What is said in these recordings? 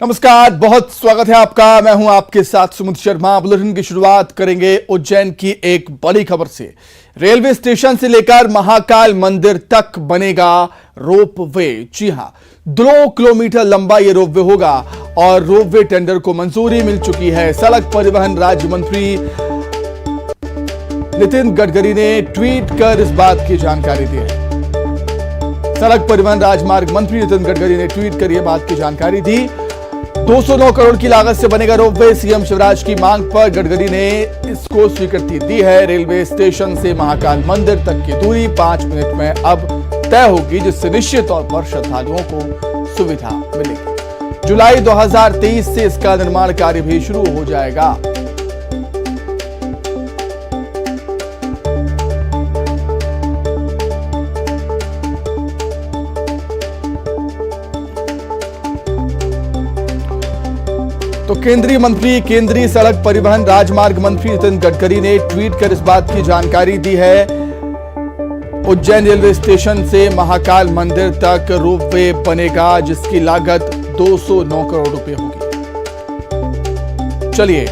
नमस्कार, बहुत स्वागत है आपका। मैं हूं आपके साथ सुमित शर्मा। बुलेटिन की शुरुआत करेंगे उज्जैन की एक बड़ी खबर से। रेलवे स्टेशन से लेकर महाकाल मंदिर तक बनेगा रोपवे। जी हां, 2 किलोमीटर लंबा यह रोपवे होगा और रोपवे टेंडर को मंजूरी मिल चुकी है। सड़क परिवहन राज्य मंत्री नितिन गडकरी ने ट्वीट कर इस बात की जानकारी दी है। सड़क परिवहन राजमार्ग मंत्री नितिन गडकरी ने ट्वीट कर यह बात की जानकारी दी। 209 करोड़ की लागत से बनेगा रोपवे। सीएम शिवराज की मांग पर गडकरी ने इसको स्वीकृति दी है। रेलवे स्टेशन से महाकाल मंदिर तक की दूरी 5 मिनट में अब तय होगी, जिससे निश्चित तौर पर श्रद्धालुओं को सुविधा मिलेगी। जुलाई 2023 से इसका निर्माण कार्य भी शुरू हो जाएगा। तो केंद्रीय मंत्री, केंद्रीय सड़क परिवहन राजमार्ग मंत्री नितिन गडकरी ने ट्वीट कर इस बात की जानकारी दी है। उज्जैन रेलवे स्टेशन से महाकाल मंदिर तक रोपवे बनेगा, जिसकी लागत 209 करोड़ रुपए होगी। चलिए,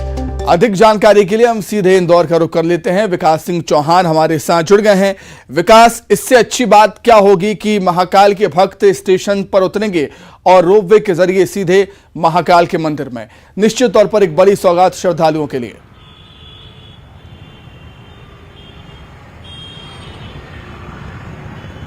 अधिक जानकारी के लिए हम सीधे इंदौर का रुख कर लेते हैं। विकास सिंह चौहान हमारे साथ जुड़ गए हैं। विकास, इससे अच्छी बात क्या होगी कि महाकाल के भक्त स्टेशन पर उतरेंगे और रोपवे के जरिए सीधे महाकाल के मंदिर में। निश्चित तौर पर एक बड़ी सौगात श्रद्धालुओं के लिए।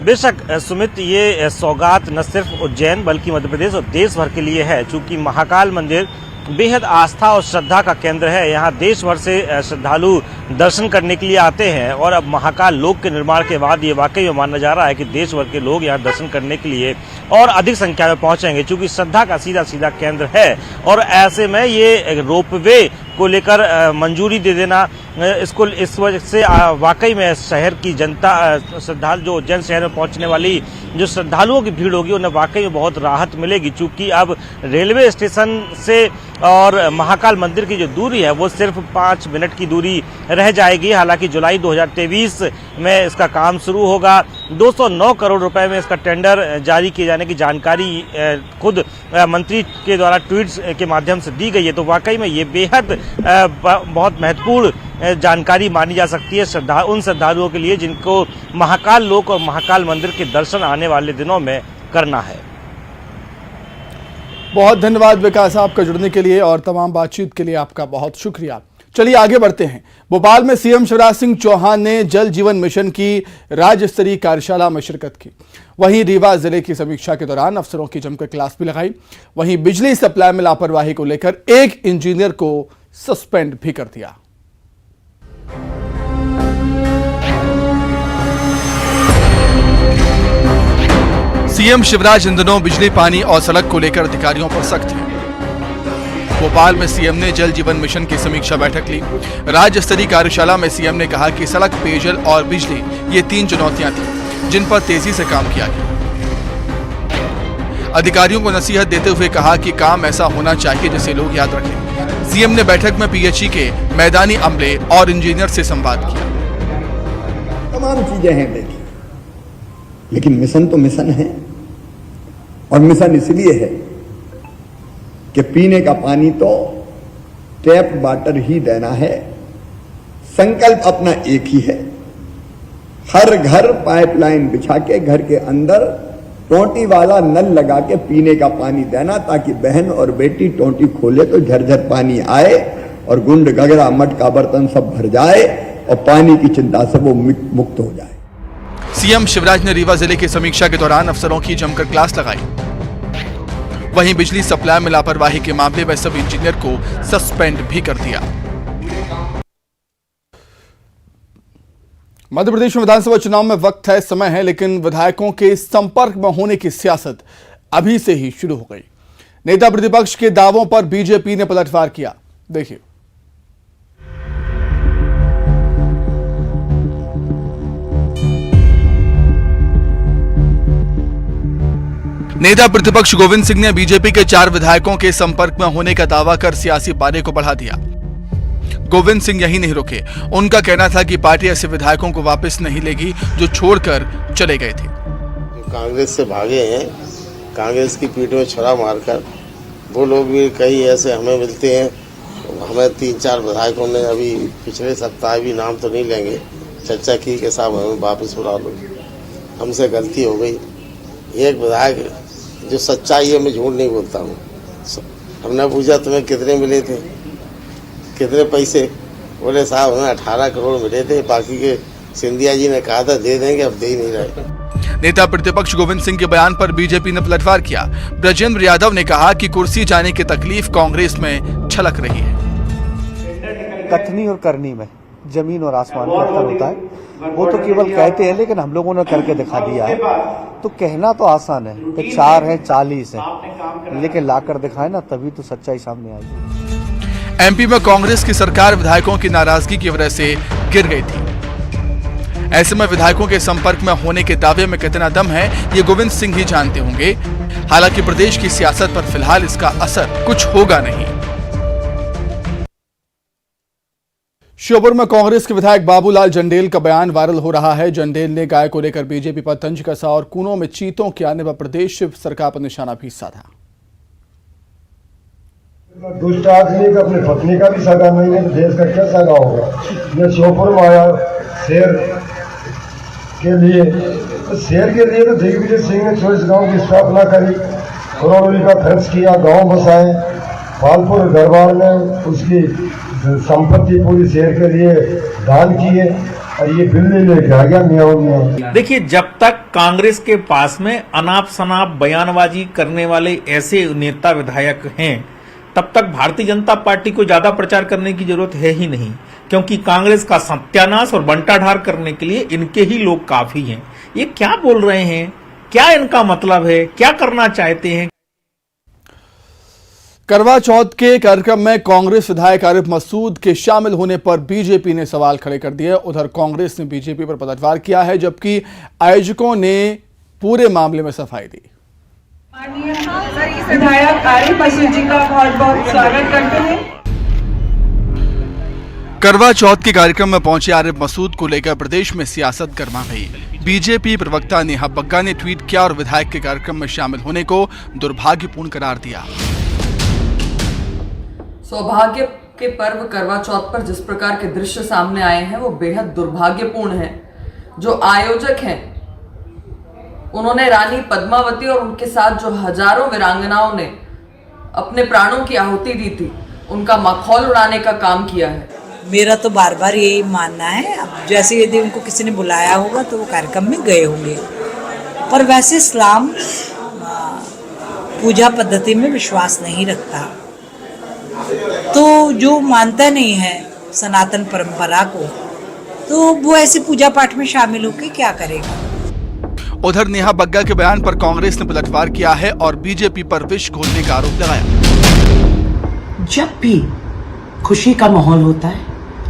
बेशक सुमित, ये सौगात न सिर्फ उज्जैन बल्कि मध्य प्रदेश और देश भर के लिए है, क्योंकि महाकाल मंदिर बेहद आस्था और श्रद्धा का केंद्र है। यहाँ देश भर से श्रद्धालु दर्शन करने के लिए आते हैं और अब महाकाल लोक के निर्माण के बाद ये वाकई में माना जा रहा है कि देश भर के लोग यहाँ दर्शन करने के लिए और अधिक संख्या में पहुंचेंगे, क्योंकि श्रद्धा का सीधा सीधा केंद्र है। और ऐसे में ये रोपवे को लेकर मंजूरी दे देना, इसको इस वजह से वाकई में शहर की जनता, श्रद्धालु जो उज्जैन शहर में पहुंचने वाली जो श्रद्धालुओं की भीड़ होगी उन्हें वाकई में बहुत राहत मिलेगी, क्योंकि अब रेलवे स्टेशन से और महाकाल मंदिर की जो दूरी है वो सिर्फ 5 मिनट की दूरी रह जाएगी। हालांकि जुलाई 2023 में इसका काम शुरू होगा। 209 करोड़ रुपए में इसका टेंडर जारी किए जाने की जानकारी खुद मंत्री के द्वारा ट्वीट्स के माध्यम से दी गई है। तो वाकई में ये बेहद बहुत महत्वपूर्ण जानकारी मानी जा सकती है उन श्रद्धालुओं के लिए जिनको महाकाल लोक और महाकाल मंदिर के दर्शन आने वाले दिनों में करना है। बहुत धन्यवाद विकास, आपका जुड़ने के लिए और तमाम बातचीत के लिए आपका बहुत शुक्रिया। चलिए आगे बढ़ते हैं। भोपाल में सीएम शिवराज सिंह चौहान ने जल जीवन मिशन की राज्य स्तरीय कार्यशाला में शिरकत की। वहीं रीवा जिले की समीक्षा के दौरान अफसरों की जमकर क्लास भी लगाई। वहीं बिजली सप्लाई में लापरवाही को लेकर एक इंजीनियर को सस्पेंड भी कर दिया। सीएम शिवराज इन दिनों बिजली, पानी और सड़क को लेकर अधिकारियों पर सख्त हैं। भोपाल में सीएम ने जल जीवन मिशन की समीक्षा बैठक ली। राज्य स्तरीय कार्यशाला में सीएम ने कहा कि सड़क, पेयजल और बिजली ये 3 चुनौतियां थी जिन पर तेजी से काम किया गया। अधिकारियों को नसीहत देते हुए कहा कि काम ऐसा होना चाहिए जिसे लोग याद रखें। सीएम ने बैठक में पीएचई के मैदानी अमले और इंजीनियर से संवाद किया। तमाम चीजें हैं देखिए, लेकिन मिशन तो मिशन है, और मिशन इसलिए है कि पीने का पानी तो टैप वाटर ही देना है। संकल्प अपना एक ही है, हर घर पाइपलाइन बिछा के घर के अंदर टोंटी वाला नल लगा के पीने का पानी देना, ताकि बहन और बेटी टोंटी खोले तो झरझर पानी आए और गुंड गगरा मटका बर्तन सब भर जाए और पानी की चिंता से वो मुक्त हो जाए। सीएम शिवराज ने रीवा जिले की समीक्षा के दौरान अफसरों की जमकर क्लास लगाई। वहीं बिजली सप्लाई में लापरवाही के मामले में सब इंजीनियर को सस्पेंड भी कर दिया। मध्य प्रदेश में विधानसभा चुनाव में वक्त है, समय है, लेकिन विधायकों के संपर्क में होने की सियासत अभी से ही शुरू हो गई। नेता प्रतिपक्ष के दावों पर बीजेपी ने पलटवार किया। देखिए, नेता प्रतिपक्ष गोविंद सिंह ने बीजेपी के 4 विधायकों के संपर्क में होने का दावा कर सियासी पारे को बढ़ा दिया। गोविंद सिंह यही नहीं रुके, उनका कहना था कि पार्टी ऐसे विधायकों को वापस नहीं लेगी जो छोड़कर चले गए थे। कांग्रेस से भागे हैं, कांग्रेस की पीठ में छुरा मारकर वो लोग भी कई ऐसे हमें मिलते हैं। हमें 3-4 विधायकों ने अभी पिछले सप्ताह भी, नाम तो नहीं लेंगे, चर्चा की कि साहब हमें वापस बुला लो, हमसे गलती हो गई। एक विधायक जो सच्चाई है, मैं झूठ नहीं बोलता हूँ, हमने पूछा तुम्हें कितने मिले थे, कितने पैसे? बोले साहब हमें 18 करोड़ मिले थे, बाकी के सिंधिया जी ने कहा था दे देंगे, अब दे ही नहीं रहे। नेता प्रतिपक्ष गोविंद सिंह के बयान पर बीजेपी ने पलटवार किया। ब्रजेंद्र यादव ने कहा कि कुर्सी जाने की तकलीफ कांग्रेस में छलक रही है। कथनी और करनी में जमीन और आसमान का अंतर होता है। वो तो केवल कहते हैं, लेकिन हम लोगों ने करके दिखा दिया है। तो कहना तो आसान है कि 4 है 40 है, लेकिन लाकर दिखाए ना, तभी तो सच्चाई सामने आएगी। एमपी में कांग्रेस की सरकार विधायकों की नाराजगी की वजह से गिर गई थी। ऐसे में विधायकों के संपर्क में होने के दावे में कितना दम है, ये गोविंद सिंह ही जानते होंगे। हालांकि प्रदेश की सियासत पर फिलहाल इसका असर कुछ होगा नहीं। श्योपुर में कांग्रेस के विधायक बाबूलाल जंडेल का बयान वायरल हो रहा है। जंडेल ने गाय को लेकर बीजेपी पर तंज कसा और कूनों में चीतों के आने पर प्रदेश सरकार पर निशाना भी साधा। दुष्ट आदमी का अपनी पत्नी का भी सगा नहीं है, तो देश का क्या सगा होगा? ये श्योपुर में आया शेर के लिए, तो शेर के लिए तो दिग्विजय सिंह ने 24 गांव की स्थापना करी, करोड़ों का खर्च किया, गांव बसाए। पालपुर दरबार में उसकी संपत्ति पूरी शेर के लिए दान किए, और ये बिल्ली लेके आ गया मियाँ मियाँ। देखिए, जब तक कांग्रेस के पास में अनाप शनाप बयानबाजी करने वाले ऐसे नेता विधायक हैं, तब तक भारतीय जनता पार्टी को ज्यादा प्रचार करने की जरूरत है ही नहीं, क्योंकि कांग्रेस का सत्यानाश और बंटाढार करने के लिए इनके ही लोग काफी हैं। ये क्या बोल रहे हैं, क्या इनका मतलब है, क्या करना चाहते हैं? करवा चौथ के कार्यक्रम में कांग्रेस विधायक आरिफ मसूद के शामिल होने पर बीजेपी ने सवाल खड़े कर दिए। उधर कांग्रेस ने बीजेपी पर पलटवार किया है, जबकि आयोजकों ने पूरे मामले में सफाई दी। विधायक आरिफ मसूद जी का बहुत बहुत स्वागत करते हैं। करवा चौथ के कार्यक्रम में पहुंचे आरिफ मसूद को लेकर प्रदेश में सियासत गर्मा गई। बीजेपी प्रवक्ता नेहा बग्गा ने ट्वीट किया और विधायक के कार्यक्रम में शामिल होने को दुर्भाग्यपूर्ण करार दिया। सौभाग्य के पर्व करवा चौथ पर जिस प्रकार के दृश्य सामने आए हैं वो बेहद दुर्भाग्यपूर्ण है। जो आयोजक हैं उन्होंने रानी पद्मावती और उनके साथ जो हजारों वीरांगनाओं ने अपने प्राणों की आहुति दी थी, उनका मखौल उड़ाने का काम किया है। मेरा तो बार बार यही मानना है, अब जैसे यदि उनको किसी ने बुलाया होगा तो वो कार्यक्रम में गए होंगे, पर वैसे इस्लाम पूजा पद्धति में विश्वास नहीं रखता, तो जो मानता नहीं है सनातन परंपरा को, तो वो ऐसे पूजा पाठ में शामिल होकर क्या करेगा। उधर नेहा बग्गा के बयान पर कांग्रेस ने पलटवार किया है और बीजेपी पर विष घोलने का आरोप लगाया। जब भी खुशी का माहौल होता है,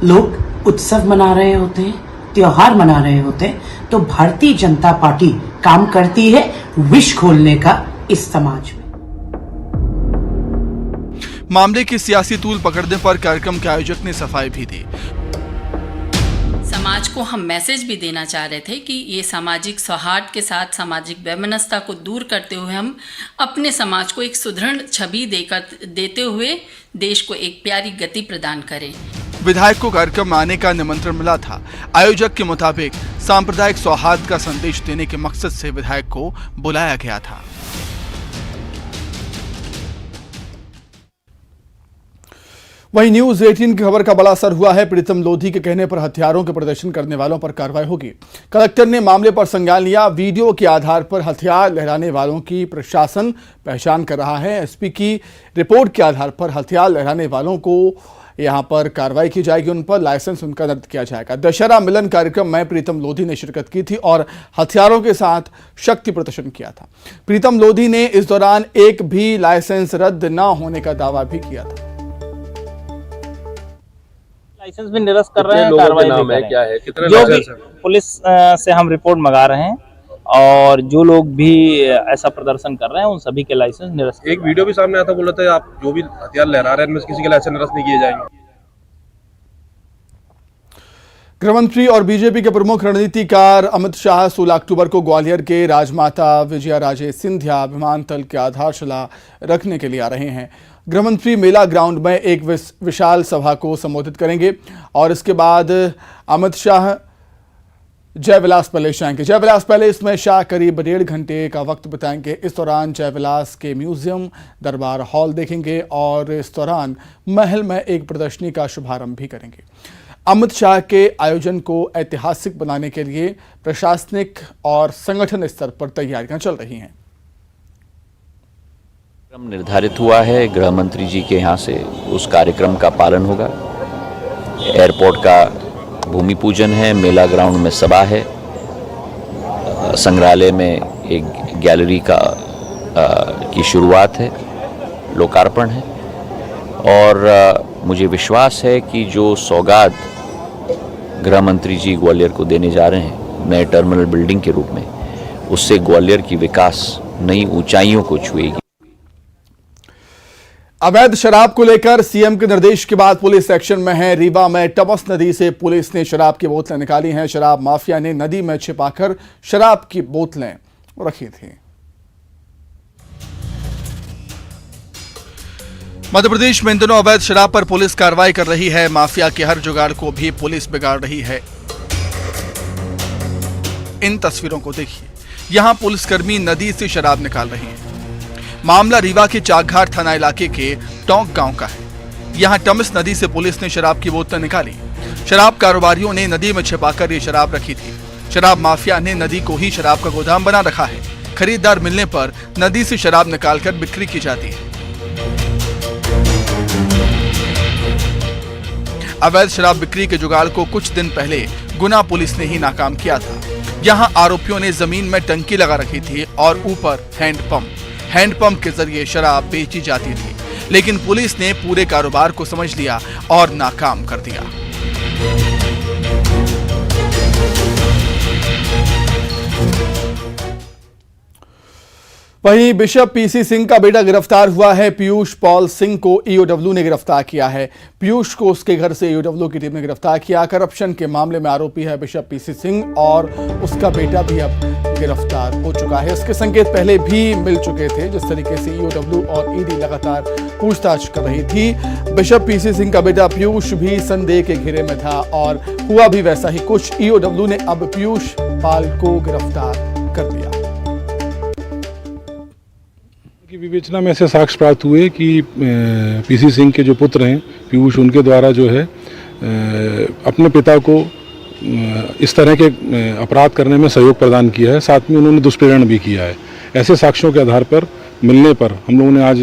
लोग उत्सव मना रहे होते हैं, त्योहार मना रहे होते हैं, तो भारतीय जनता पार्टी काम करती है विष घोलने का इस समाज में। मामले की सियासी तूल पकड़ने पर कार्यक्रम के आयोजक ने सफाई भी दी। समाज को हम मैसेज भी देना चाह रहे थे कि ये सामाजिक सौहार्द के साथ सामाजिक वैमनस्यता को दूर करते हुए हम अपने समाज को एक सुदृढ़ छवि देते हुए देश को एक प्यारी गति प्रदान करें। विधायक को कार्यक्रम में आने का निमंत्रण मिला था। आयोजक के मुताबिक सांप्रदायिक सौहार्द का संदेश देने के मकसद से विधायक को बुलाया गया था। वहीं न्यूज 18 की खबर का बड़ा असर हुआ है। प्रीतम लोधी के कहने पर हथियारों के प्रदर्शन करने वालों पर कार्रवाई होगी। कलेक्टर ने मामले पर संज्ञान लिया। वीडियो के आधार पर हथियार लहराने वालों की प्रशासन पहचान कर रहा है। एसपी की रिपोर्ट के आधार पर हथियार लहराने वालों को यहां पर कार्रवाई की जाएगी, उन पर लाइसेंस उनका रद्द किया जाएगा। दशहरा मिलन कार्यक्रम में प्रीतम लोधी ने शिरकत की थी और हथियारों के साथ शक्ति प्रदर्शन किया था। प्रीतम लोधी ने इस दौरान एक भी लाइसेंस रद्द न होने का दावा भी किया था। लाइसेंस भी निरस्त कर रहे हैं, कार्रवाई भी कर रहे हैं। क्या है, कितने जो भी पुलिस से हम रिपोर्ट मंगा रहे हैं और जो लोग भी ऐसा प्रदर्शन कर रहे हैं उन सभी के लाइसेंस निरस्त। एक वीडियो भी सामने आता, बोला था आप जो भी हथियार लहरा रहे हैं इनमें किसी के लाइसेंस निरस्त नहीं किए जाएंगे। गृहमंत्री और बीजेपी के प्रमुख रणनीतिकार अमित शाह 16 अक्टूबर को ग्वालियर के राजमाता विजयाराजे सिंधिया विमानतल की आधारशिला रखने के लिए आ रहे हैं। गृहमंत्री मेला ग्राउंड में एक विशाल सभा को संबोधित करेंगे और इसके बाद अमित शाह जयविलास पैलेस जाएंगे। जयविलास पैलेस में शाह करीब 1.5 घंटे का वक्त बिताएंगे। इस दौरान जयविलास के म्यूजियम, दरबार हॉल देखेंगे और इस दौरान महल में एक प्रदर्शनी का शुभारंभ भी करेंगे। अमित शाह के आयोजन को ऐतिहासिक बनाने के लिए प्रशासनिक और संगठन स्तर पर तैयारियां चल रही हैं। कार्यक्रम निर्धारित हुआ है, गृह मंत्री जी के यहाँ से उस कार्यक्रम का पालन होगा। एयरपोर्ट का भूमि पूजन है, मेला ग्राउंड में सभा है, संग्रहालय में एक गैलरी की शुरुआत है, लोकार्पण है और मुझे विश्वास है कि जो सौगात गृह मंत्री जी ग्वालियर को देने जा रहे हैं नए टर्मिनल बिल्डिंग के रूप में, उससे ग्वालियर की विकास नई ऊंचाइयों को छुएगी। अवैध शराब को लेकर सीएम के निर्देश के बाद पुलिस एक्शन में है। रीवा में टमस नदी से पुलिस ने शराब की बोतलें निकाली हैं। शराब माफिया ने नदी में छिपाकर शराब की बोतलें रखी थी। मध्य प्रदेश में इन दिनों अवैध शराब पर पुलिस कार्रवाई कर रही है। माफिया के हर जुगाड़ को भी पुलिस बिगाड़ रही है। इन तस्वीरों को देखिए, यहां पुलिसकर्मी नदी से शराब निकाल रहे हैं। मामला रीवा के चाकघाट थाना इलाके के टोंक गांव का है। यहां टमस नदी से पुलिस ने शराब की बोतलें निकाली। शराब कारोबारियों ने नदी में छिपाकर ये शराब रखी थी। शराब माफिया ने नदी को ही शराब का गोदाम बना रखा है। खरीदार मिलने पर नदी से शराब निकालकर बिक्री की जाती है। अवैध शराब बिक्री के जुगाड़ को कुछ दिन पहले गुना पुलिस ने ही नाकाम किया था। यहां आरोपियों ने जमीन में टंकी लगा रखी थी और ऊपर हैंडपंप के जरिए शराब बेची जाती थी, लेकिन पुलिस ने पूरे कारोबार को समझ लिया और नाकाम कर दिया। वहीं बिशप पीसी सिंह का बेटा गिरफ्तार हुआ है। पीयूष पॉल सिंह को ईओडब्ल्यू ने गिरफ्तार किया है। पीयूष को उसके घर से ईओडब्ल्यू की टीम ने गिरफ्तार किया। करप्शन के मामले में आरोपी है बिशप पीसी सिंह और उसका बेटा भी अब गिरफ्तार हो चुका है। इसके संकेत पहले भी मिल चुके थे। जिस तरीके से ईओडब्ल्यू और ईडी लगातार पूछताछ कर रही थी, बिशप पीसी सिंह का बेटा पीयूष भी संदेह के घेरे में था और हुआ भी वैसा ही कुछ। ईओडब्ल्यू ने अब पीयूष पाल को गिरफ्तार कर दिया। की विवेचना में ऐसे साक्ष्य प्राप्त हुए कि पीसी सिंह के जो पुत्र हैं पीयूष, उनके द्वारा जो है अपने पिता को इस तरह के अपराध करने में सहयोग प्रदान किया है। साथ में उन्होंने दुष्प्रेरण भी किया है। ऐसे साक्ष्यों के आधार पर मिलने पर हम लोगों ने आज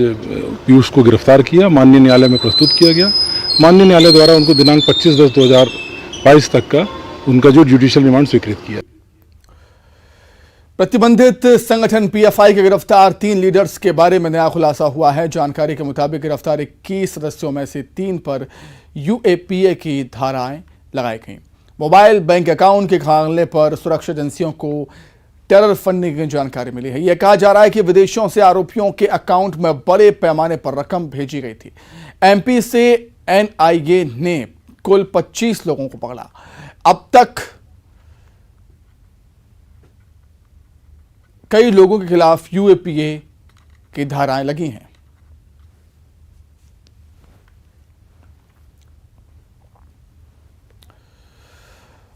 पीयूष को गिरफ्तार किया, माननीय न्यायालय में प्रस्तुत किया गया। माननीय न्यायालय द्वारा उनको दिनांक 25/10/2022 तक का उनका जो जुडिशियल रिमांड स्वीकृत किया। प्रतिबंधित संगठन पीएफआई के गिरफ्तार 3 लीडर्स के बारे में नया खुलासा हुआ है। जानकारी के मुताबिक गिरफ्तार 21 सदस्यों में से 3 पर यूएपीए की धाराएं लगाई गईं। मोबाइल बैंक अकाउंट के खंगालने पर सुरक्षा एजेंसियों को टेरर फंडिंग की जानकारी मिली है। यह कहा जा रहा है कि विदेशों से आरोपियों के अकाउंट में बड़े पैमाने पर रकम भेजी गई थी। एमपी से एनआईए ने कुल 25 लोगों को पकड़ा। अब तक कई लोगों के खिलाफ यूएपीए की धाराएं लगी हैं।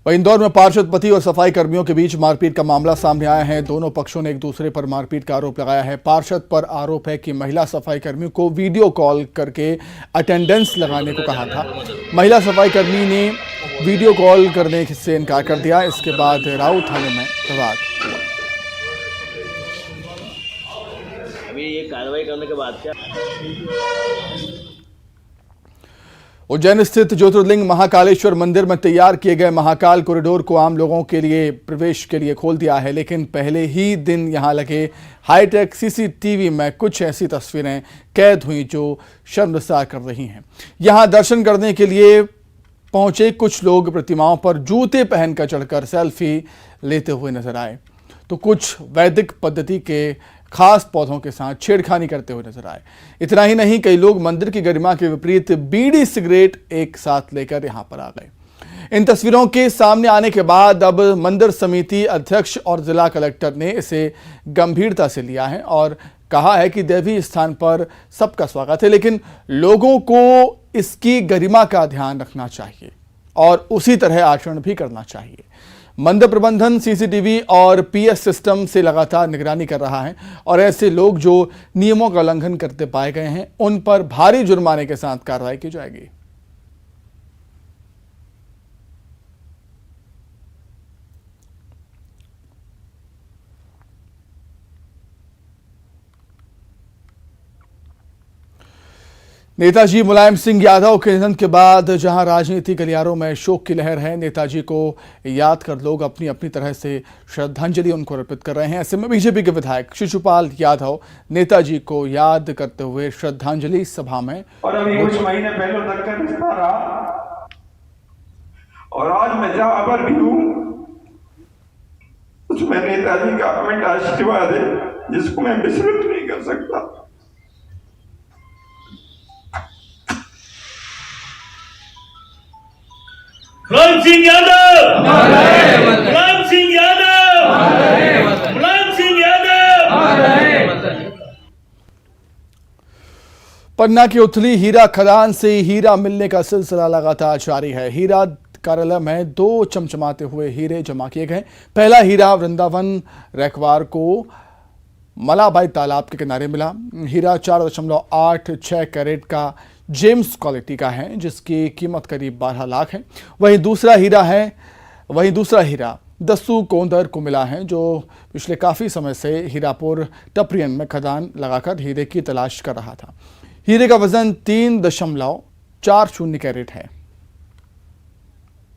वहीं इंदौर में पार्षद पति और सफाई कर्मियों के बीच मारपीट का मामला सामने आया है। दोनों पक्षों ने एक दूसरे पर मारपीट का आरोप लगाया है। पार्षद पर आरोप है कि महिला सफाई कर्मियों को वीडियो कॉल करके अटेंडेंस लगाने को कहा था। महिला सफाई कर्मी ने वीडियो कॉल करने से इनकार कर दिया। इसके बाद राउत थाने में विवाद हुआ। अभी ये कार्रवाई करने के बाद क्या? उज्जैन स्थित ज्योतिर्लिंग महाकालेश्वर मंदिर में तैयार किए गए महाकाल कॉरिडोर को आम लोगों के लिए प्रवेश के लिए खोल दिया है, लेकिन पहले ही दिन यहां लगे हाईटेक सीसीटीवी में कुछ ऐसी तस्वीरें कैद हुई जो शर्मसार कर रही हैं। यहां दर्शन करने के लिए पहुंचे कुछ लोग प्रतिमाओं पर जूते पहनकर चढ़कर सेल्फी लेते हुए नजर आए, तो कुछ वैदिक पद्धति के खास पौधों के साथ छेड़खानी करते हुए नजर आए। इतना ही नहीं, कई लोग मंदिर की गरिमा के विपरीत बीड़ी सिगरेट एक साथ लेकर यहां पर आ गए। इन तस्वीरों के सामने आने के बाद अब मंदिर समिति अध्यक्ष और जिला कलेक्टर ने इसे गंभीरता से लिया है और कहा है कि देवी स्थान पर सबका स्वागत है, लेकिन लोगों को इसकी गरिमा का ध्यान रखना चाहिए और उसी तरह आचरण भी करना चाहिए। मंदिर प्रबंधन सीसीटीवी और पीएस सिस्टम से लगातार निगरानी कर रहा है और ऐसे लोग जो नियमों का उल्लंघन करते पाए गए हैं उन पर भारी जुर्माने के साथ कार्रवाई की जाएगी। नेताजी मुलायम सिंह यादव के निधन के बाद जहां राजनीतिक गलियारों में शोक की लहर है, नेताजी को याद कर लोग अपनी अपनी तरह से श्रद्धांजलि उनको अर्पित कर रहे हैं। ऐसे में बीजेपी के विधायक शिशुपाल यादव नेताजी को याद करते हुए श्रद्धांजलि सभा में और अभी कुछ महीने पहले तक रिश्ता रहा और आज मैं जहां पर भी हूं उसमें नेताजी का अमिट आशीर्वाद है जिसको मैं विस्मृत नहीं कर सकता। मुलायम सिंह यादव, मुलायम सिंह यादव, मुलायम सिंह यादव। पन्ना की उथली हीरा खदान से हीरा मिलने का सिलसिला लगातार जारी है। हीरा कार्यालय में 2 चमचमाते हुए हीरे जमा किए गए। पहला हीरा वृंदावन रैकवार को मलाबाई तालाब के किनारे मिला। हीरा 4.86 कैरेट का जेम्स क्वालिटी का है जिसकी कीमत करीब 12 लाख है। वहीं दूसरा हीरा दस्सू कोंदर को मिला है जो पिछले काफ़ी समय से हीरापुर टपरियन में खदान लगाकर हीरे की तलाश कर रहा था। हीरे का वजन 3.40 कैरेट है।